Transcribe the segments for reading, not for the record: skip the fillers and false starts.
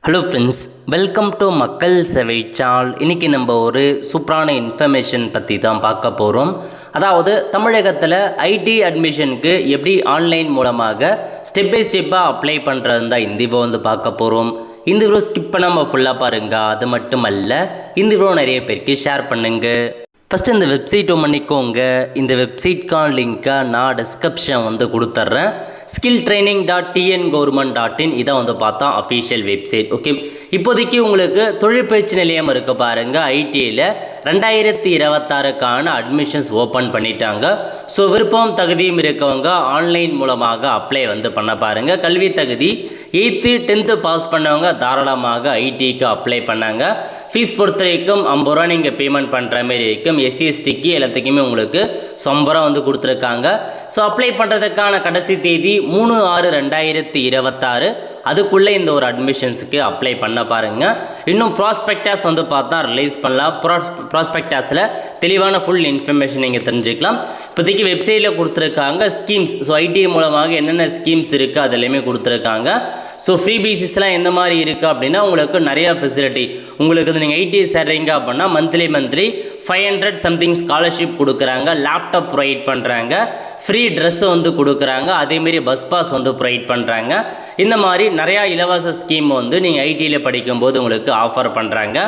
Hello friends, welcome to மக்கள் சேவை channel. இன்றைக்கி நம்ம ஒரு சூப்பரான இன்ஃபர்மேஷன் பற்றி தான் பார்க்க போகிறோம். அதாவது தமிழகத்தில் ஐடி அட்மிஷனுக்கு எப்படி ஆன்லைன் மூலமாக ஸ்டெப் பை ஸ்டெப்பாக அப்ளை பண்ணுறது தான் இந்த வீடியோ பார்க்க போகிறோம். இந்த வீடியோ ஸ்கிப் பண்ணாமல் ஃபுல்லாக பாருங்கள். அது மட்டும் அல்ல, இந்த வீடியோ நிறைய பேருக்கு ஷேர் பண்ணுங்கள். ஃபஸ்ட்டு இந்த வெப்சைட் பண்ணிக்கோங்க. இந்த வெப்சைட்கான லிங்க்கை நான் டிஸ்கிரிப்ஷன் கொடுத்துட்றேன். skilltraining.tngov.in இதை பார்த்தா அஃபீஷியல் வெப்சைட். ஓகே, இப்போதைக்கு உங்களுக்கு தொழில் பயிற்சி நிலையம் இருக்க பாருங்கள். ஐடியில் 2026க்கான அட்மிஷன்ஸ் ஓப்பன் பண்ணிட்டாங்க. ஸோ விருப்பம் தகுதியும் இருக்கவங்க ஆன்லைன் மூலமாக அப்ளை பண்ண பாருங்கள். கல்வி தகுதி 8th 10th பாஸ் பண்ணவங்க தாராளமாக ஐடிக்கு அப்ளை பண்ணாங்க. ஃபீஸ் பொறுத்த வரைக்கும் 50 ரூபா நீங்கள் பேமெண்ட் பண்ணுற மாதிரி இருக்கும். எஸ்சிஎஸ்டிக்கு எல்லாத்துக்குமே உங்களுக்கு 50 ரூபா கொடுத்துருக்காங்க. ஸோ அப்ளை பண்ணுறதுக்கான கடைசி தேதி 3/6/2026. அதுக்குள்ளே இந்த ஒரு அட்மிஷன்ஸுக்கு அப்ளை பண்ண பாருங்கள். இன்னும் ப்ராஸ்பெக்டாஸ் பார்த்தா ரிலீஸ் பண்ணலாம். ப்ராஸ்பெக்டாஸில் தெளிவான ஃபுல் இன்ஃபர்மேஷன் நீங்கள் தெரிஞ்சுக்கலாம். இப்போதைக்கு வெப்சைட்டில் கொடுத்துருக்காங்க ஸ்கீம்ஸ். ஸோ ஐடி மூலமாக என்னென்ன ஸ்கீம்ஸ் இருக்குது அது எல்லாமே கொடுத்துருக்காங்க. ஸோ ஃப்ரீ பேசிஸ்லாம் எந்த மாதிரி இருக்குது அப்படின்னா உங்களுக்கு நிறையா ஃபெசிலிட்டி. உங்களுக்கு நீங்கள் ஐடி சேர்றீங்க அப்படின்னா மந்த்லி 500 சம்திங் ஸ்காலர்ஷிப் கொடுக்குறாங்க. லேப்டாப் ப்ரொவைட் பண்ணுறாங்க. ஃப்ரீ ட்ரெஸ்ஸு கொடுக்குறாங்க. அதேமாரி பஸ் பாஸ் ப்ரொவைட் பண்ணுறாங்க. இந்த மாதிரி நிறையா இலவச ஸ்கீம் நீங்கள் ஐடியில் படிக்கும்போது உங்களுக்கு ஆஃபர் பண்ணுறாங்க.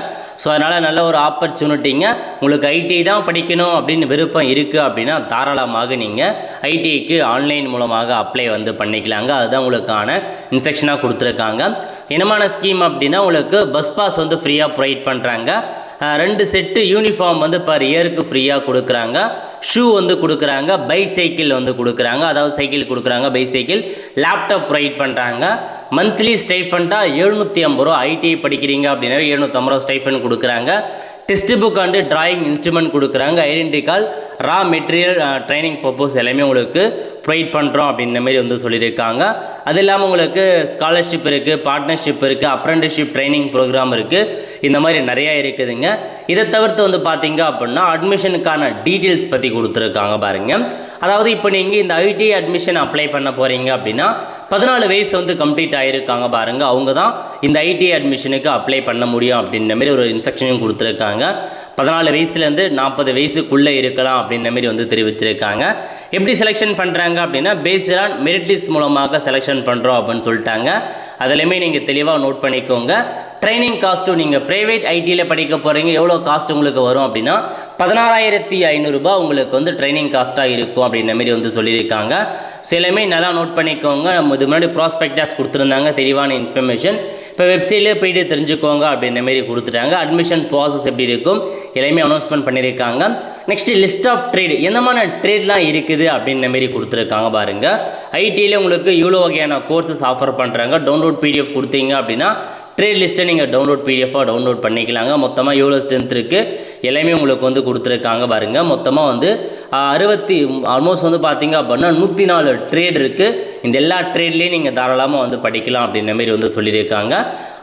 ஸோ அதனால் நல்ல ஒரு ஆப்பர்ச்சுனிட்டிங்க. உங்களுக்கு ஐடி தான் படிக்கணும் அப்படின்னு விருப்பம் இருக்குது அப்படின்னா தாராளமாக நீங்கள் ஐடிக்கு ஆன்லைன் மூலமாக அப்ளை பண்ணிக்கலாங்க. அதுதான் உங்களுக்கான இன்ஸ்ட்ரக்ஷனாக கொடுத்துருக்காங்க. என்னமான ஸ்கீம் அப்படின்னா உங்களுக்கு பஸ் பாஸ் ஃப்ரீயாக ப்ரொவைட் பண்ணுறாங்க. 2 செட்டு யூனிஃபார்ம் பர் இயருக்கு ஃப்ரீயாக கொடுக்குறாங்க. ஷூ கொடுக்குறாங்க. பைசைக்கிள் கொடுக்குறாங்க. அதாவது சைக்கிள் கொடுக்குறாங்க, பைசைக்கிள். லேப்டாப் ப்ரொவைட் பண்ணுறாங்க. மந்த்லி ஸ்டைஃபண்டாக 750 ரூபா. ஐடிஐ படிக்கிறீங்க அப்படின்னா 750 ரூபா ஸ்டைஃபண்ட் கொடுக்குறாங்க. Text book and drawing instrument கொடுக்குறாங்க. Identity card, raw material, training purpose எல்லாமே உங்களுக்கு ப்ரொவைட் பண்ணுறோம் அப்படின்ற மாதிரி சொல்லியிருக்காங்க. அது இல்லாமல் உங்களுக்கு ஸ்காலர்ஷிப் இருக்குது, பார்ட்னர்ஷிப் இருக்குது, அப்ரெண்டிஸ்ஷிப் ட்ரைனிங் ப்ரோக்ராம் இருக்குது. இந்த மாதிரி நிறையா இருக்குதுங்க. இதை தவிர்த்து பார்த்தீங்க அப்படின்னா அட்மிஷனுக்கான டீட்டெயில்ஸ் பற்றி கொடுத்துருக்காங்க பாருங்கள். அதாவது இப்போ நீங்கள் இந்த ஐடி அட்மிஷன் அப்ளை பண்ண போகிறீங்க அப்படின்னா 14 வயசு கம்ப்ளீட் ஆகிருக்காங்க பாருங்கள். அவங்க தான் இந்த ஐடி அட்மிஷனுக்கு அப்ளை பண்ண முடியும் அப்படின்ற மாதிரி ஒரு இன்ஸ்ட்ரக்ஷனையும் கொடுத்துருக்காங்க. 14 வயசுலேருந்து 40 வயசுக்குள்ளே இருக்கலாம் அப்படின்ற மாதிரி தெரிவிச்சிருக்காங்க. எப்படி செலெக்ஷன் பண்ணுறாங்க அப்படின்னா பேஸ்ட் ஆன் மெரிட் லிஸ்ட் மூலமாக செலெக்ஷன் பண்ணுறோம் அப்படின்னு சொல்லிட்டாங்க. அதிலையுமே நீங்கள் தெளிவாக நோட் பண்ணிக்கோங்க. ட்ரைனிங் காஸ்ட்டும் நீங்கள் ப்ரைவேட் ஐடியில் படிக்க போகிறீங்க, எவ்வளோ காஸ்ட் உங்களுக்கு வரும் அப்படின்னா 16,500 ரூபா உங்களுக்கு ட்ரைனிங் காஸ்ட்டாக இருக்கும் அப்படின்ற மாதிரி சொல்லியிருக்காங்க. ஸோ எல்லாமே நல்லா நோட் பண்ணிக்கோங்க. நம்ம இது முன்னாடி ப்ராஸ்பெக்டாஸ் கொடுத்துருந்தாங்க, தெளிவான இன்ஃபர்மேஷன். இப்போ வெப்சைட்லேயே போய்ட்டு தெரிஞ்சுக்கோங்க அப்படின்ற மாரி கொடுத்துட்டாங்க. அட்மிஷன் ப்ராசஸ் எப்படி இருக்கும் எல்லாமே அனௌன்ஸ்மெண்ட் பண்ணியிருக்காங்க. நெக்ஸ்ட்டு லிஸ்ட் ஆஃப் ட்ரேட், எந்தமான ட்ரேட்லாம் இருக்குது அப்படின்ற மாரி கொடுத்துருக்காங்க பாருங்கள். ஐடியில் உங்களுக்கு இவ்வளோ வகையான கோர்சஸ் ஆஃபர் பண்ணுறாங்க. டவுன்லோட் பிடிஎஃப் கொடுத்தீங்க அப்படின்னா ட்ரேட் லிஸ்ட்டை நீங்கள் டவுன்லோட் பிடிஎஃபாக டவுன்லோட் பண்ணிக்கலாங்க. மொத்தமாக எவ்வளோ ஸ்ட்ரென்த் இருக்குது எல்லாமே உங்களுக்கு கொடுத்துருக்காங்க பாருங்கள். மொத்தமாக 60 ஆல்மோஸ்ட் பார்த்தீங்க அப்படின்னா 104 ட்ரேட் இருக்குது. இந்த எல்லா ட்ரேட்லேயும் நீங்கள் தாராளமாக படிக்கலாம் அப்படின்ற மாதிரி சொல்லியிருக்காங்க.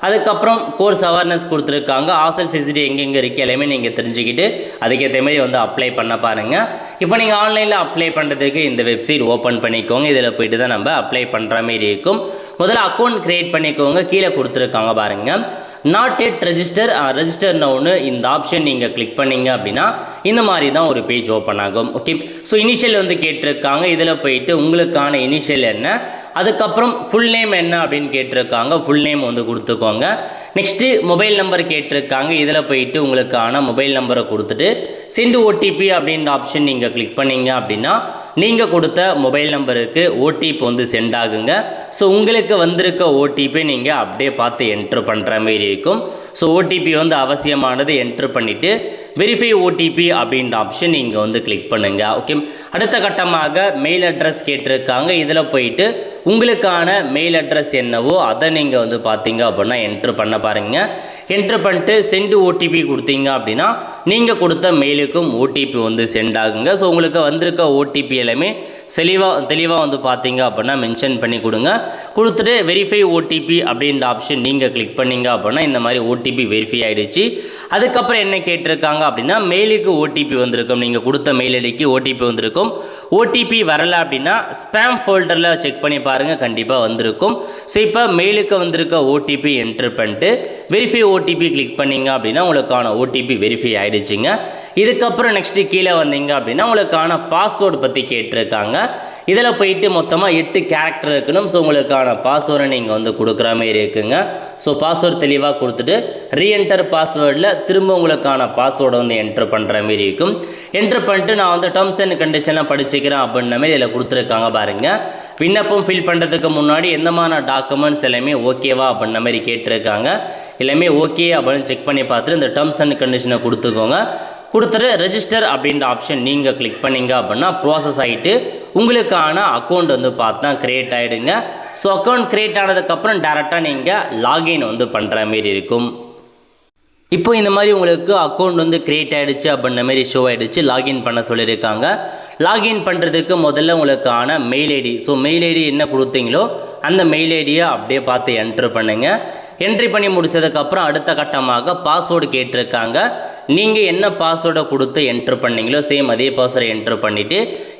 அதுக்கப்புறம் கோர்ஸ் அவேர்னஸ் கொடுத்துருக்காங்க. ஹாஸ்டல் ஃபெசிலிட்டி எங்கெங்கே இருக்குது எல்லாமே நீங்கள் தெரிஞ்சுக்கிட்டு அதுக்கேற்ற மாதிரி அப்ளை பண்ண பாருங்கள். இப்போ நீங்கள் ஆன்லைனில் அப்ளை பண்ணுறதுக்கு இந்த வெப்சைட் ஓப்பன் பண்ணிக்கோங்க. இதில் போய்ட்டு தான் நம்ம அப்ளை பண்ணுற மாதிரி இருக்கும். முதல்ல அக்கௌண்ட் க்ரியேட் பண்ணிக்கோங்க. கீழே கொடுத்துருக்காங்க பாருங்கள். நாட் எட் ரெஜிஸ்டர்னு ஒன்று, இந்த ஆப்ஷன் நீங்கள் கிளிக் பண்ணிங்க அப்படின்னா இந்த மாதிரி தான் ஒரு பேஜ் ஓப்பன் ஆகும். ஓகே, ஸோ இனிஷியல் கேட்டிருக்காங்க. இதில் போயிட்டு உங்களுக்கான இனிஷியல் என்ன, அதுக்கப்புறம் ஃபுல் நேம் என்ன அப்படின்னு கேட்டிருக்காங்க. ஃபுல் நேம் கொடுத்துக்கோங்க. நெக்ஸ்ட்டு மொபைல் நம்பர் கேட்டிருக்காங்க. இதில் போயிட்டு உங்களுக்கான மொபைல் நம்பரை கொடுத்துட்டு சென்ட் ஓடிபி அப்படின்ற ஆப்ஷன் நீங்கள் கிளிக் பண்ணிங்க அப்படின்னா நீங்கள் கொடுத்த மொபைல் நம்பருக்கு ஓடிபி சென்ட் ஆகுங்க. ஸோ உங்களுக்கு வந்திருக்க ஓடிபி நீங்கள் அப்படியே பார்த்து என்ட்ரு பண்ணுற மாதிரி இருக்கும். ஸோ ஓடிபி அவசியமானது என்ட்ரு பண்ணிவிட்டு வெரிஃபை ஓடிபி அப்படின்ற ஆப்ஷன் நீங்கள் கிளிக் பண்ணுங்கள். ஓகே, அடுத்த கட்டமாக மெயில் அட்ரஸ் கேட்டிருக்காங்க. இதில் போயிட்டு உங்களுக்கான மெயில் அட்ரஸ் என்னவோ அதை நீங்கள் பார்த்தீங்க அப்படின்னா என்ட்ரு பண்ண பாருங்கள். என்ட்ரு பண்ணிட்டு சென்ட் ஓடிபி கொடுத்தீங்க அப்படின்னா நீங்கள் கொடுத்த மெயிலுக்கும் ஓடிபி சென்ட் ஆகுங்க. ஸோ உங்களுக்கு வந்திருக்க ஓடிபி எல்லாமே தெளிவாக பார்த்தீங்க அப்படின்னா மென்ஷன் பண்ணி கொடுத்துட்டு வெரிஃபை ஓடிபி அப்படின்ற ஆப்ஷன் நீங்கள் கிளிக் பண்ணிங்க அப்படின்னா இந்த மாதிரி ஓடிபி வெரிஃபை ஆகிடுச்சு. அதுக்கப்புறம் என்ன கேட்டிருக்காங்க அப்படின்னா மெயிலுக்கு ஓடிபி வந்திருக்கும். நீங்கள் கொடுத்த மெயில் ஐடிக்கு ஓடிபி வந்திருக்கும். ஓடிபி வரலை அப்படின்னா ஸ்பேம் ஃபோல்டரில் செக் பண்ணி பாருங்கள். பாருங்கள் கண்டிப்பாக வந்திருக்கும். ஸோ இப்போ மெயிலுக்கு வந்திருக்க ஓடிபி என்ட்ரு பண்ணிட்டு வெரிஃபை ஓடிபி கிளிக் பண்ணிங்க அப்படின்னா உங்களுக்கான ஓடிபி வெரிஃபை ஆகிடுச்சிங்க. இதுக்கப்புறம் நெக்ஸ்ட்டு கீழே வந்தீங்க அப்படின்னா உங்களுக்கான பாஸ்வேர்டு பற்றி கேட்டிருக்காங்க. இதில் போயிட்டு மொத்தமாக 8 கேரக்டர் இருக்கணும். ஸோ உங்களுக்கான பாஸ்வேர்டை நீங்கள் வந்து கொடுக்குற மாதிரி இருக்குங்க. ஸோ பாஸ்வேர்டு தெளிவாக கொடுத்துட்டு ரீஎன்டர் பாஸ்வேர்டில் திரும்ப உங்களுக்கான பாஸ்வேர்டை வந்து என்ட்ரு பண்ணுற மாதிரி இருக்கும். என்ட்ரு பண்ணிட்டு நான் வந்து டேர்ம்ஸ் அண்ட் கண்டிஷன்லாம் படிச்சுக்கிறேன் அப்படின்ற மாதிரி இதில் கொடுத்துருக்காங்க பாருங்கள். விண்ணப்பம் ஃபில் பண்ணுறதுக்கு முன்னாடி எந்தமான டாக்குமெண்ட்ஸ் எல்லாமே ஓகேவா அப்படின்ற மாதிரி கேட்டிருக்காங்க. எல்லாமே ஓகே அப்படின்னு செக் பண்ணி பார்த்துட்டு இந்த டேர்ம்ஸ் அண்ட் கண்டிஷனை கொடுத்துக்கோங்க. கொடுத்துட்டு ரெஜிஸ்டர் அப்படின்ற ஆப்ஷன் நீங்கள் கிளிக் பண்ணிங்க அப்படின்னா ப்ராசஸ் ஆகிட்டு உங்களுக்கான அக்கௌண்ட் வந்து பார்த்தா க்ரியேட் ஆகிடுங்க. ஸோ அக்கௌண்ட் க்ரியேட் ஆனதுக்கப்புறம் டேரெக்டாக நீங்கள் லாகின் வந்து பண்ணுற மாரி இருக்கும். இப்போ இந்த மாதிரி உங்களுக்கு அக்கௌண்ட் வந்து க்ரியேட் ஆகிடுச்சு அப்படின்ற மாதிரி ஷோ ஆகிடுச்சு. லாகின் பண்ண சொல்லியிருக்காங்க. லாகின் பண்ணுறதுக்கு முதல்ல உங்களுக்கான mail ID, so mail ID என்ன கொடுத்தீங்களோ அந்த மெயில் ஐடியை அப்படியே பார்த்து என்ட்ரு பண்ணுங்கள். என்ட்ரி பண்ணி முடித்ததுக்கப்புறம் அடுத்த கட்டமாக பாஸ்வேர்டு கேட்டிருக்காங்க. நீங்கள் என்ன பாஸ்வேர்டை கொடுத்து என்ட்ரு பண்ணீங்களோ சேம் அதே பாஸ்வேர்டை என்ட்ரு பண்ணிவிட்டு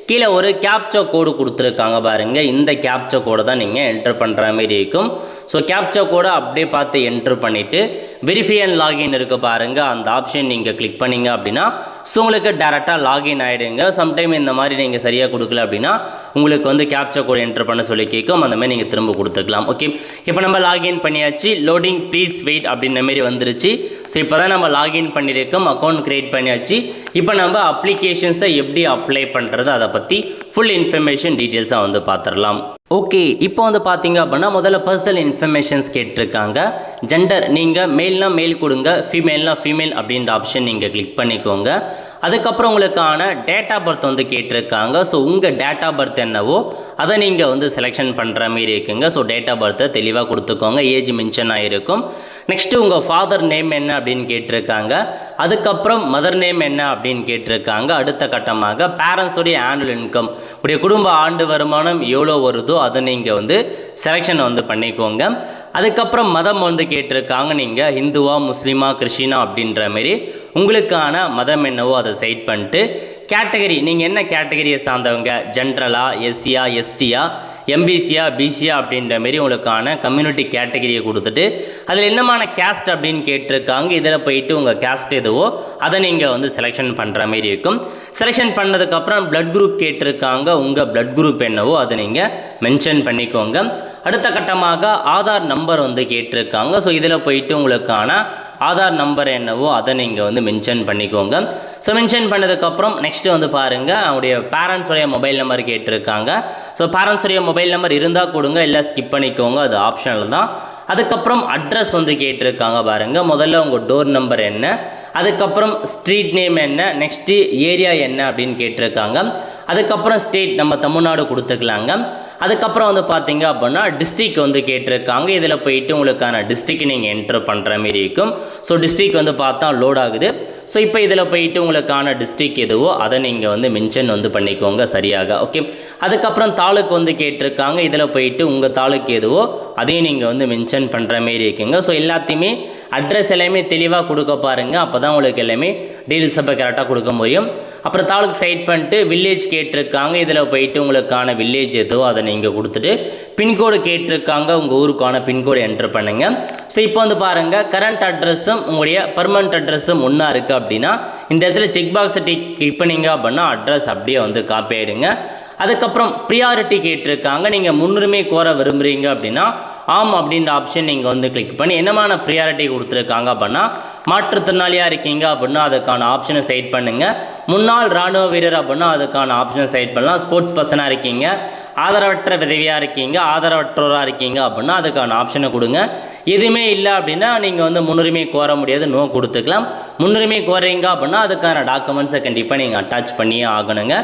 கீழே ஒரு கேப்சா கோடு கொடுத்துருக்காங்க பாருங்கள். இந்த கேப்சா கோடை தான் நீங்கள் என்ட்ரு பண்ணுற மாதிரி இருக்கும். ஸோ கேப்சா கோடை அப்படியே பார்த்து என்ட்ரு பண்ணிவிட்டு வெரிஃபை அண்ட் லாகின் இருக்குது பாருங்கள். அந்த ஆப்ஷன் நீங்கள் கிளிக் பண்ணிங்க அப்படின்னா ஸோ உங்களுக்கு டேரெக்டாக லாகின் ஆகிடுங்க. சம்டைம் இந்த மாதிரி நீங்கள் சரியாக கொடுக்கல அப்படின்னா உங்களுக்கு வந்து கேப்சா கோடு என்ட்ரு பண்ண சொல்லி கேட்கும். அந்த மாதிரி நீங்கள் திரும்ப கொடுத்துக்கலாம். ஓகே, இப்போ நம்ம லாகின் பண்ணியாச்சு. லோடிங் ப்ளீஸ் வெயிட் அப்படின்ற மாதிரி வந்துருச்சு. ஸோ இப்போ தான் நம்ம லாகின் பண்ணியிருக்கோம், அக்கௌண்ட் க்ரியேட் பண்ணியாச்சு. இப்போ நம்ம அப்ளிகேஷன்ஸை எப்படி அப்ளை பண்ணுறது அதை பற்றி ஃபுல் இன்ஃபர்மேஷன் டீட்டெயில்ஸாக வந்து பார்த்துடலாம். ஓகே, இப்போ வந்து பார்த்தீங்க அப்படின்னா முதல்ல பர்சனல் இன்ஃபர்மேஷன்ஸ் கேட்டிருக்காங்க. ஜெண்டர் நீங்கள் மேல்னா மேல் கொடுங்க, ஃபீமேல்னா ஃபீமேல் அப்படின்ற ஆப்ஷன் நீங்கள் கிளிக் பண்ணிக்கோங்க. அதுக்கப்புறம் உங்களுக்கான டேட் ஆஃப் பர்த் வந்து கேட்டிருக்காங்க. ஸோ உங்கள் டேட் ஆஃப் பர்த் என்னவோ அதை நீங்கள் வந்து செலெக்ஷன் பண்ணுற மாதிரி இருக்குங்க. ஸோ டேட் ஆஃப் பர்த்தை தெளிவாக கொடுத்துக்கோங்க, ஏஜ் மென்ஷன் ஆகிருக்கும். நெக்ஸ்ட்டு உங்கள் ஃபாதர் நேம் என்ன அப்படின்னு கேட்டிருக்காங்க. அதுக்கப்புறம் மதர் நேம் என்ன அப்படின்னு கேட்டிருக்காங்க. அடுத்த கட்டமாக பேரண்ட்ஸோடைய ஆனுவல் இன்கம், உடைய குடும்ப ஆண்டு வருமானம் எவ்வளோ வருதோ அதை நீங்கள் வந்து செலெக்ஷன் வந்து பண்ணிக்கோங்க. அதுக்கப்புறம் மதம் வந்து கேட்டிருக்காங்க. நீங்கள் ஹிந்துவா முஸ்லீமா கிறிஸ்டினா அப்படின்ற மாதிரி உங்களுக்கான மதம் என்னவோ அதை செலக்ட் பண்ணிட்டு கேட்டகரி நீங்கள் என்ன கேட்டகரியை சார்ந்தவங்க, ஜென்ரலா, எஸ்சியா, எஸ்டியா, எம்பிசியா, பிசியா அப்படின்ற மாரி உங்களுக்கான கம்யூனிட்டி கேட்டகரியை கொடுத்துட்டு அதில் என்னமான கேஸ்ட் அப்படின்னு கேட்டிருக்காங்க. இதில் போயிட்டு உங்கள் கேஸ்ட் எதுவோ அதை நீங்கள் வந்து செலெக்ஷன் பண்ணுற மாரி இருக்கும். செலெக்ஷன் பண்ணதுக்கப்புறம் பிளட் குரூப் கேட்டிருக்காங்க. உங்கள் பிளட் குரூப் என்னவோ அதை நீங்கள் மென்ஷன் பண்ணிக்கோங்க. அடுத்த கட்டமாக ஆதார் நம்பர் வந்து கேட்டிருக்காங்க. ஸோ இதில் போயிட்டு உங்களுக்கான ஆதார் நம்பர் என்னவோ அதை நீங்கள் வந்து மென்ஷன் பண்ணிக்கோங்க. ஸோ மென்ஷன் பண்ணதுக்கப்புறம் நெக்ஸ்ட்டு வந்து பாருங்கள், அவங்களுடைய பேரண்ட்ஸுடைய மொபைல் நம்பர் கேட்டிருக்காங்க. ஸோ பேரண்ட்ஸுடைய மொபைல் நம்பர் இருந்தால் கொடுங்க, இல்லை ஸ்கிப் பண்ணிக்கோங்க, அது ஆப்ஷனல் தான். அதுக்கப்புறம் அட்ரஸ் வந்து கேட்டிருக்காங்க பாருங்கள். முதல்ல உங்கள் டோர் நம்பர் என்ன, அதுக்கப்புறம் ஸ்ட்ரீட் நேம் என்ன, நெக்ஸ்ட்டு ஏரியா என்ன அப்படின்னு கேட்டிருக்காங்க. அதுக்கப்புறம் ஸ்டேட் நம்ம தமிழ்நாடு கொடுத்துக்கலாங்க. அதுக்கப்புறம் வந்து பார்த்தீங்க அப்படின்னா டிஸ்ட்ரிக் வந்து கேட்டிருக்காங்க. இதில் போயிட்டு உங்களுக்கான டிஸ்ட்ரிக் நீங்கள் என்ட்ரு பண்ணுற மாரி இருக்கும். ஸோ டிஸ்ட்ரிக் வந்து பார்த்தா லோட் ஆகுது. ஸோ இப்போ இதில் போயிட்டு உங்களுக்கான டிஸ்ட்ரிக் எதுவோ அதை நீங்கள் வந்து மென்ஷன் வந்து பண்ணிக்கோங்க சரியாக. ஓகே, அதுக்கப்புறம் தாலுக்கு வந்து கேட்டிருக்காங்க. இதில் போயிட்டு உங்கள் தாலுக்கு எதுவோ அதையும் நீங்கள் வந்து மென்ஷன் பண்ணுற மாரி இருக்குங்க. ஸோ எல்லாத்தையுமே அட்ரஸ் எல்லாமே தெளிவாக கொடுக்க பாருங்கள். அப்போ தான் உங்களுக்கு எல்லாமே டீல்ஸ் அப்போ கரெக்டாக கொடுக்க முடியும். அப்புறம் தாலுக்கு சைட் பண்ணிட்டு வில்லேஜ் கேட்டிருக்காங்க. இதில் போயிட்டு உங்களுக்கான வில்லேஜ் எதுவோ அதை நீங்கள் கொடுத்துட்டு பின்கோடு கேட்டிருக்காங்க. உங்கள் ஊருக்கான பின்கோடு என்ட்ரு பண்ணுங்கள். ஸோ இப்போ வந்து பாருங்கள், கரண்ட் அட்ரஸும் உங்களுடைய பர்மனண்ட் அட்ரஸும் ஒன்றா இருக்குது அப்படின்னா இந்த இடத்துல செக் பாக்ஸை கிளிக் பண்ணிங்க அப்படின்னா அட்ரஸ் அப்படியே வந்து காப்பி ஆகிடுங்க. அதுக்கப்புறம் ப்ரியாரிட்டி கேட்டிருக்காங்க. நீங்கள் முன்னுரிமை கோர விரும்புகிறீங்க அப்படின்னா ஆம் அப்படின்ற ஆப்ஷன் நீங்கள் வந்து கிளிக் பண்ணி என்னமான ப்ரியாரிட்டி கொடுத்துருக்காங்க அப்படின்னா மாற்றுத்திறனாளியாக இருக்கீங்க அப்படின்னா அதுக்கான ஆப்ஷனை செலக்ட் பண்ணுங்கள். முன்னாள் இராணுவ வீரர் அப்படின்னா அதுக்கான ஆப்ஷனை செலக்ட் பண்ணலாம். ஸ்போர்ட்ஸ் பர்சனாக இருக்கீங்க, ஆதரவற்ற விதவியாக இருக்கீங்க, ஆதரவற்றோராக இருக்கீங்க அப்படின்னா அதுக்கான ஆப்ஷனை கொடுங்க. எதுவுமே இல்லை அப்படின்னா நீங்கள் வந்து முன்னுரிமை கோர முடியாது, நோ கொடுத்துக்கலாம். முன்னுரிமை கோரீங்க அப்படின்னா அதுக்கான டாக்குமெண்ட்ஸை கண்டிப்பாக நீங்கள் அட்டாச் பண்ணியே ஆகணுங்க.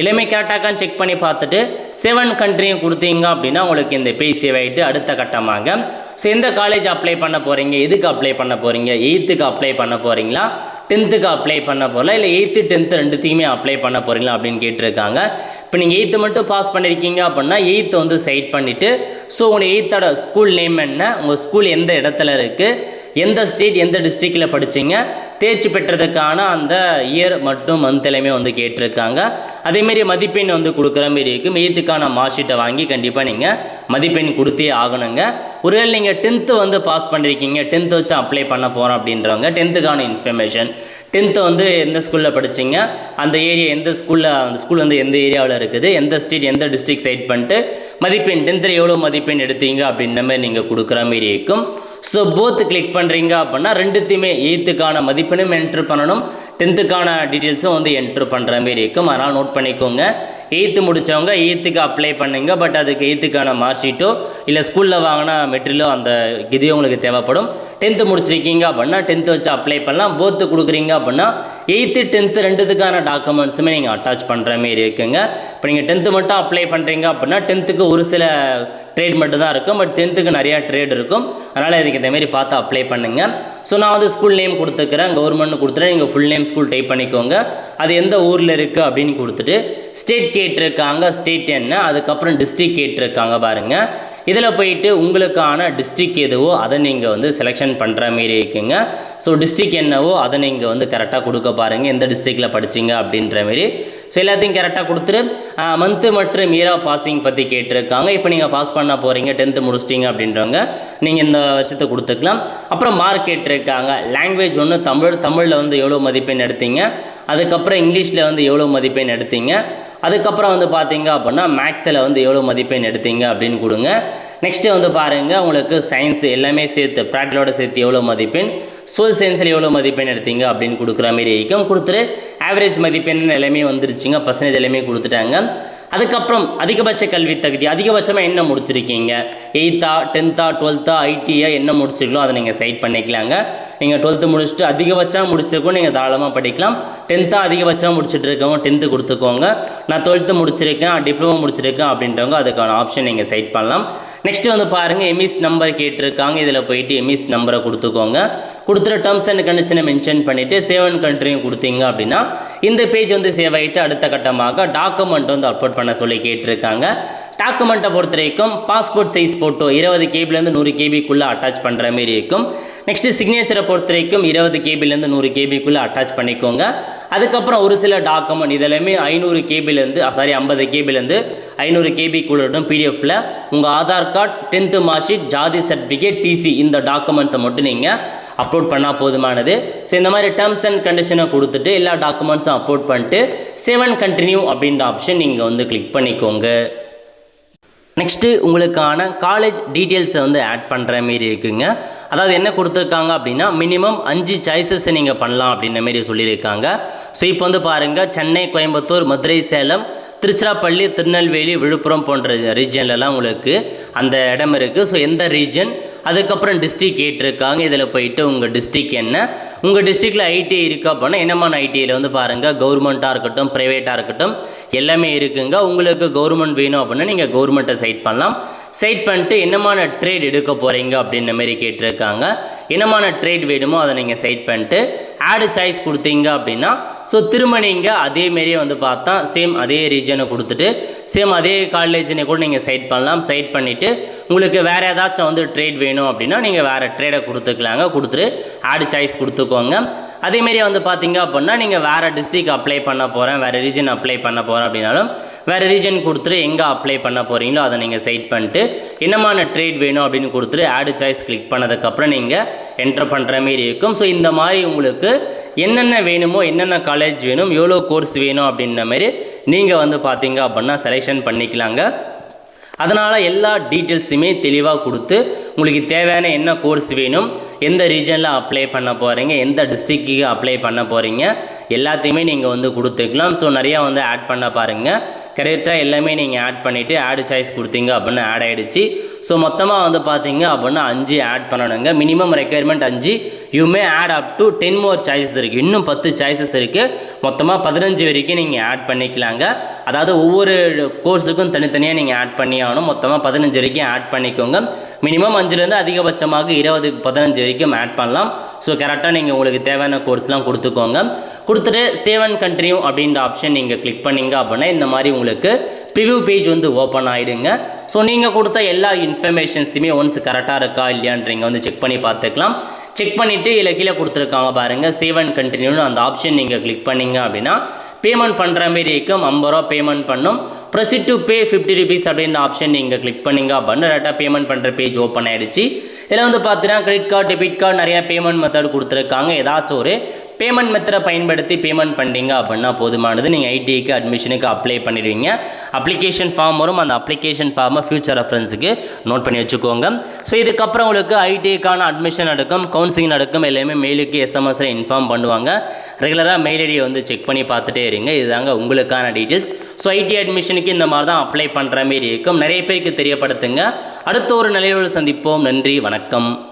எல்லாமே கரெக்டாக செக் பண்ணி பார்த்துட்டு 7 கண்ட்ரியும் கொடுத்தீங்க அப்படின்னா உங்களுக்கு இந்த பேஜ் சேவ் ஆகிட்டு அடுத்த கட்டமாக ஸோ எந்த காலேஜ் அப்ளை பண்ண போகிறீங்க, எதுக்கு அப்ளை பண்ண போகிறீங்க, 8th அப்ளை பண்ண போகிறீங்களா, 10th அப்ளை பண்ண போகலாம், இல்லை 8th 10th ரெண்டுத்தையுமே அப்ளை பண்ண போகிறீங்களா அப்படின்னு கேட்டிருக்காங்க. இப்போ நீங்கள் 8th மட்டும் பாஸ் பண்ணியிருக்கீங்க அப்படின்னா 8th வந்து செலக்ட் பண்ணிவிட்டு ஸோ உங்கள் 8th ஸ்கூல் நேம் என்ன, உங்கள் ஸ்கூல் எந்த இடத்துல இருக்குது, எந்த ஸ்டேட் எந்த டிஸ்ட்ரிக்டில் படிச்சிங்க, தேர்ச்சி பெற்றதுக்கான அந்த இயர் மற்றும் மந்த் எல்லாமே வந்து கேட்டிருக்காங்க. அதேமாரி மதிப்பெண் வந்து கொடுக்குற மாரி இருக்கும். 8th மார்க் ஷீட்டை வாங்கி கண்டிப்பாக நீங்கள் மதிப்பெண் கொடுத்தே ஆகணுங்க. ஒருவேளை நீங்கள் 10th வந்து பாஸ் பண்ணியிருக்கீங்க, 10th வச்சு அப்ளை பண்ண போகிறோம் அப்படின்றவங்க 10th இன்ஃபர்மேஷன், 10th வந்து எந்த ஸ்கூலில் படிச்சிங்க, அந்த ஏரியா எந்த ஸ்கூலில், அந்த ஸ்கூல் வந்து எந்த ஏரியாவில் இருக்குது, எந்த ஸ்டேட் எந்த டிஸ்ட்ரிக்ட் சைட் பண்ணிட்டு மதிப்பெண் 10th எவ்வளோ மதிப்பெண் எடுத்தீங்க அப்படின்ற மாதிரி நீங்கள் கொடுக்குற மாரி இருக்கும். ஸோ போத் கிளிக் பண்ணுறீங்க அப்படின்னா ரெண்டுத்தையுமே 8th மதிப்பெண்ணும் என்ட்ரு பண்ணணும், 10th டீட்டெயில்ஸும் வந்து என்ட்ரு பண்ணுற மாரி இருக்கும். அதனால் நோட் பண்ணிக்கோங்க. 8th முடித்தவங்க 8th அப்ளை பண்ணுங்க. பட் அதுக்கு 8th மார்க் ஷீட்டோ இல்லை ஸ்கூலில் வாங்கினா மெட்டீரியலோ அந்த இதுவும் உங்களுக்கு தேவைப்படும். 10th முடிச்சிருக்கீங்க அப்படின்னா 10th வச்சு அப்ளை பண்ணலாம். போத்து கொடுக்குறீங்க அப்படின்னா 8th 10th ரெண்டுத்துக்கான டாக்குமெண்ட்ஸுமே நீங்கள் அட்டாச் பண்ணுற மாரி இருக்குங்க. இப்போ நீங்கள் 10th மட்டும் அப்ளை பண்ணுறீங்க அப்படின்னா 10th ஒரு சில ட்ரேட் மட்டும் தான் இருக்கும். பட் 10th நிறையா ட்ரேட் இருக்கும். அதனால் இதுக்கு இந்தமாரி பார்த்து அப்ளை பண்ணுங்கள். ஸோ நான் வந்து ஸ்கூல் நேம் கொடுத்துக்கிறேன், கவர்மெண்ட் கொடுத்துட்டு நீங்கள் ஃபுல் நேம் ஸ்கூல் டைப் பண்ணிக்கோங்க. அது எந்த ஊரில் இருக்குது அப்படின்னு கொடுத்துட்டு ஸ்டேட் கேட்டிருக்காங்க, ஸ்டேட் என்ன, அதுக்கப்புறம் டிஸ்ட்ரிக்ட் கேட்டிருக்காங்க பாருங்கள். இதில் போயிட்டு உங்களுக்கான டிஸ்ட்ரிக்ட் எதுவோ அதை நீங்கள் வந்து செலெக்ஷன் பண்ணுற மாரி இருக்குங்க. ஸோ டிஸ்ட்ரிக்ட் என்னவோ அதை நீங்கள் வந்து கரெக்டாக கொடுக்க பாருங்கள், எந்த டிஸ்ட்ரிக்டில் படிச்சிங்க அப்படின்ற மாரி. ஸோ எல்லாத்தையும் கரெக்டாக கொடுத்துட்டு மந்த்து மற்றும் இயர் ஆஃப் பாசிங் பற்றி கேட்டிருக்காங்க. இப்போ நீங்கள் பாஸ் பண்ண போகிறீங்க, 10th முடிச்சிட்டிங்க அப்படின்றவங்க நீங்கள் இந்த வருஷத்தை கொடுத்துக்கலாம். அப்புறம் மார்க் கேட்டிருக்காங்க. லாங்குவேஜ் ஒன்று தமிழில் வந்து எவ்வளோ மதிப்பெண் எடுத்தீங்க, அதுக்கப்புறம் இங்கிலீஷில் வந்து எவ்வளோ மதிப்பெண் எடுத்தீங்க, அதுக்கப்புறம் வந்து பார்த்தீங்க அப்படின்னா மேக்ஸில் வந்து எவ்வளோ மதிப்பெண் எடுத்தீங்க அப்படின்னு கொடுங்க. நெக்ஸ்ட்டு வந்து பாருங்கள், உங்களுக்கு சயின்ஸ் எல்லாமே சேர்த்து ப்ராக்டிகலோட சேர்த்து எவ்வளோ மதிப்பெண், சோல் சயின்ஸில் எவ்வளோ மதிப்பெண் எடுத்தீங்க அப்படின்னு கொடுக்குற மாரி இருக்கும். கொடுத்துட்டு ஆவரேஜ் மதிப்பெண் எல்லாமே வந்துருச்சுங்க, பர்சன்டேஜ் எல்லாமே கொடுத்துட்டாங்க. அதுக்கப்புறம் அதிகபட்ச கல்வி தகுதி, அதிகபட்சமாக என்ன முடிச்சிருக்கீங்க, 8th 10th 12th ஐடியா என்ன முடிச்சிருக்கோ அதை நீங்கள் சைட் பண்ணிக்கலாங்க. நீங்கள் 12th முடிச்சுட்டு அதிகபட்சமாக முடிச்சிருக்கோம், நீங்கள் தாராளமாக படிக்கலாம். 10th அதிகபட்சமாக முடிச்சுட்டு இருக்கவங்க 10th கொடுத்துக்கோங்க. நான் 12th முடிச்சிருக்கேன், டிப்ளமோ முடிச்சிருக்கேன் அப்படின்றவங்க அதுக்கான ஆப்ஷன் நீங்கள் சைட் பண்ணலாம். நெக்ஸ்ட்டு வந்து பாருங்கள், எம்இஸ் நம்பர் கேட்டிருக்காங்க. இதில் போயிட்டு எம்இஸ் நம்பரை கொடுத்துக்கோங்க. கொடுத்துட்டு டேர்ம்ஸ் அண்ட் கண்டிஷனை மென்ஷன் பண்ணிவிட்டு சேவ் அண்ட் கண்ட்ரியும் கொடுத்தீங்க அப்படின்னா இந்த பேஜ் வந்து சேவ் ஆகிட்டு அடுத்த கட்டமாக டாக்குமெண்ட் வந்து அப்லோட் பண்ண சொல்லி கேட்டிருக்காங்க. டாக்குமெண்ட்டை பொறுத்த வரைக்கும் பாஸ்போர்ட் சைஸ் ஃபோட்டோ 20 KBலேருந்து 100 KBக்குள்ளே அட்டாச் பண்ணுற மாரி இருக்கும். நெக்ஸ்ட்டு சிக்னேச்சரை பொறுத்த வரைக்கும் 20 KBலேருந்து 100 KBக்குள்ளே அட்டாச் பண்ணிக்கோங்க. அதுக்கப்புறம் ஒரு சில டாக்குமெண்ட் இதெல்லாமே 500 KBலேருந்து 50 KBலேருந்து 500 KBக்குள்ள பிடிஎஃப்பில் உங்கள் Aadhaar card, 10th mark sheet, ஜாதி சர்டிஃபிகேட், டிசி இந்த டாக்குமெண்ட்ஸை மட்டும் நீங்கள் அப்லோட் பண்ணால் போதுமானது. ஸோ இந்த மாதிரி டேர்ம்ஸ் அண்ட் கண்டிஷனை கொடுத்துட்டு எல்லா டாக்குமெண்ட்ஸும் அப்லோட் பண்ணிட்டு சேவ் அண்ட் கண்டினியூ அப்படின்ற ஆப்ஷன் நீங்கள் வந்து கிளிக் பண்ணிக்கோங்க. நெக்ஸ்ட்டு உங்களுக்கான காலேஜ் டீட்டெயில்ஸை வந்து ஆட் பண்ணுற மாரி இருக்குங்க. அதாவது என்ன கொடுத்துருக்காங்க அப்படின்னா மினிமம் 5 சாய்ஸஸ் நீங்கள் பண்ணலாம் அப்படின்ற மாரி சொல்லியிருக்காங்க. ஸோ இப்போ வந்து பாருங்கள், சென்னை, கோயம்புத்தூர், மதுரை, சேலம், திருச்சிராப்பள்ளி, திருநெல்வேலி, விழுப்புரம் போன்ற ரீஜன்லலாம் உங்களுக்கு அந்த இடம் இருக்குது. ஸோ எந்த ரீஜன், அதுக்கப்புறம் டிஸ்ட்ரிக் கேட்டிருக்காங்க. இதில் போயிட்டு உங்கள் டிஸ்ட்ரிக் என்ன, உங்கள் டிஸ்ட்ரிக்டில் ஐடிஐ இருக்கா அப்படின்னா என்னமான ஐடிஐயில் வந்து பாருங்கள், கவர்மெண்ட்டாக இருக்கட்டும் ப்ரைவேட்டாக இருக்கட்டும் எல்லாமே இருக்குங்க. உங்களுக்கு கவர்மெண்ட் வேணும் அப்படின்னா நீங்கள் கவர்மெண்ட்டை சைட் பண்ணலாம். சைட் பண்ணிட்டு என்னமான ட்ரேட் எடுக்க போகிறீங்க அப்படின்ற மாரி கேட்டிருக்காங்க. என்னமான ட்ரேட் வேணுமோ அதை நீங்கள் சைட் பண்ணிட்டு ஆடு சாய்ஸ் கொடுத்தீங்க அப்படின்னா ஸோ திரும்ப நீங்கள் அதேமாரியே வந்து பார்த்தா சேம் அதே ரீஜனை கொடுத்துட்டு சேம் அதே காலேஜனை கூட நீங்கள் சைட் பண்ணலாம். சைட் பண்ணிவிட்டு உங்களுக்கு வேறு ஏதாச்சும் வந்து ட்ரேட் வேணும் அப்படின்னா நீங்கள் வேறு ட்ரேடை கொடுத்துக்கலாங்க. கொடுத்துட்டு ஆடு சாய்ஸ் கொடுத்துக்கோங்க. அதேமாரி வந்து பார்த்தீங்க அப்படின்னா நீங்கள் வேறு டிஸ்ட்ரிக் அப்ளை பண்ண போகிறேன், வேறு ரீஜன் அப்ளை பண்ண போகிறேன் அப்படின்னாலும் வேறு ரீஜன் கொடுத்துட்டு எங்கே அப்ளை பண்ண போகிறீங்களோ அதை நீங்கள் சைட் பண்ணிட்டு என்னமான ட்ரேட் வேணும் அப்படின்னு கொடுத்துட்டு ஆடு சாய்ஸ் கிளிக் பண்ணதுக்கப்புறம் நீங்கள் என்டர் பண்ணுற மாரி இருக்கும். ஸோ இந்த மாதிரி உங்களுக்கு என்னென்ன வேணுமோ, என்னென்ன காலேஜ் வேணும், எவ்வளோ கோர்ஸ் வேணும் அப்படின்ற மாதிரி நீங்கள் வந்து பார்த்தீங்க அப்படின்னா செலெக்ஷன் பண்ணிக்கலாங்க. அதனால் எல்லா டீட்டெயில்ஸுமே தெளிவாக கொடுத்து உங்களுக்கு தேவையான என்ன கோர்ஸ் வேணும், எந்த ரீஜனில் அப்ளை பண்ண போகிறீங்க, எந்த டிஸ்ட்ரிக்ட்டுக்கு அப்ளை பண்ண போகிறீங்க எல்லாத்தையுமே நீங்கள் வந்து கொடுத்துக்கலாம். ஸோ நிறையா வந்து ஆட் பண்ண பாருங்கள். கரெக்டாக எல்லாமே நீங்கள் ஆட் பண்ணிவிட்டு ஆடு சாய்ஸ் கொடுத்தீங்க அப்படின்னா ஆட் ஆகிடுச்சு. ஸோ மொத்தமாக வந்து பார்த்தீங்க அப்படின்னா 5 ஆட் பண்ணணுங்க. Minimum requirement 5. You may add up to 10 more choices இருக்குது. இன்னும் 10 சாய்ஸஸ் இருக்குது. மொத்தமாக 15 வரைக்கும் நீங்கள் ஆட் பண்ணிக்கலாங்க. அதாவது ஒவ்வொரு கோர்ஸுக்கும் தனித்தனியாக நீங்கள் ஆட் பண்ணி ஆகணும். மொத்தமாக 15 வரைக்கும் ஆட் பண்ணிக்கோங்க. மினிமம் 5லேருந்து அதிகபட்சமாக 20-15 வரைக்கும் ஆட் பண்ணலாம். ஸோ கரெக்டாக நீங்கள் உங்களுக்கு தேவையான கோர்ஸ்லாம் கொடுத்துக்கோங்க. கொடுத்துட்டு சேவ் அண்ட் கண்டினியூ அப்படின்ற ஆப்ஷன் நீங்கள் கிளிக் பண்ணிங்க அப்படின்னா இந்த மாதிரி உங்களுக்கு ப்ரிவ்யூ பேஜ் வந்து ஓப்பன் ஆகிடுங்க. ஸோ நீங்கள் கொடுத்த எல்லா இன்ஃபர்மேஷன்ஸுமே ஒன்ஸ் கரெக்டாக இருக்கா இல்லையான்றீங்க வந்து செக் பண்ணி பார்த்துக்கலாம். செக் பண்ணிவிட்டு இதில் கீழே கொடுத்துருக்காங்க பாருங்கள், சேவ் அண்ட் கண்டினியூன்னு அந்த ஆப்ஷன் நீங்கள் கிளிக் பண்ணிங்க அப்படின்னா பேமெண்ட் பண்ணுற மாரி இருக்கும். 50 ரூபா பேமெண்ட் பண்ணும். ப்ரொசீட் டு பே 50 rupees அப்படின்ற ஆப்ஷன் நீங்கள் கிளிக் பண்ணிங்க அப்படின்னா டேரெக்டாக பேமெண்ட் பண்ணுற பேஜ் ஓப்பன் ஆகிடுச்சு. இதில் வந்து பார்த்தீங்கன்னா கிரெடிட் கார்டு, டெபிட் கார்டு நிறையா பேமெண்ட் மெத்தட் கொடுத்துருக்காங்க. ஏதாச்சும் ஒரு பேமெண்ட் மெத்தடை பயன்படுத்தி பேமெண்ட் பண்ணிங்க அப்படின்னா போதுமானது. நீங்கள் ஐடிஐக்கு அட்மிஷனுக்கு அப்ளை பண்ணிடுவீங்க. அப்ளிகேஷன் ஃபார்ம் வரும். அந்த அப்ளிகேஷன் ஃபார்மை ஃபியூச்சர் ரெஃபரன்ஸுக்கு நோட் பண்ணி வச்சுக்கோங்க. ஸோ இதுக்கப்புறம் உங்களுக்கு ஐடிஐக்கான அட்மிஷன் நடக்கும், கவுன்சிலிங் நடக்கும். எல்லாமே மெயிலுக்கு எஸ்எம்எஸ்ல இன்ஃபார்ம் பண்ணுவாங்க. ரெகுலராக மெயில் ஐடியை வந்து செக் பண்ணி பார்த்துட்டே இருங்க. இதுதாங்க உங்களுக்கான டீட்டெயில்ஸ். ஸோ ஐடி அட்மிஷனுக்கு இந்த மாதிரி தான் அப்ளை பண்ணுற மாரி இருக்கும். நிறைய பேருக்கு தெரியப்படுத்துங்க. அடுத்த ஒரு நிலையோடு சந்திப்போம். நன்றி, வணக்கம்.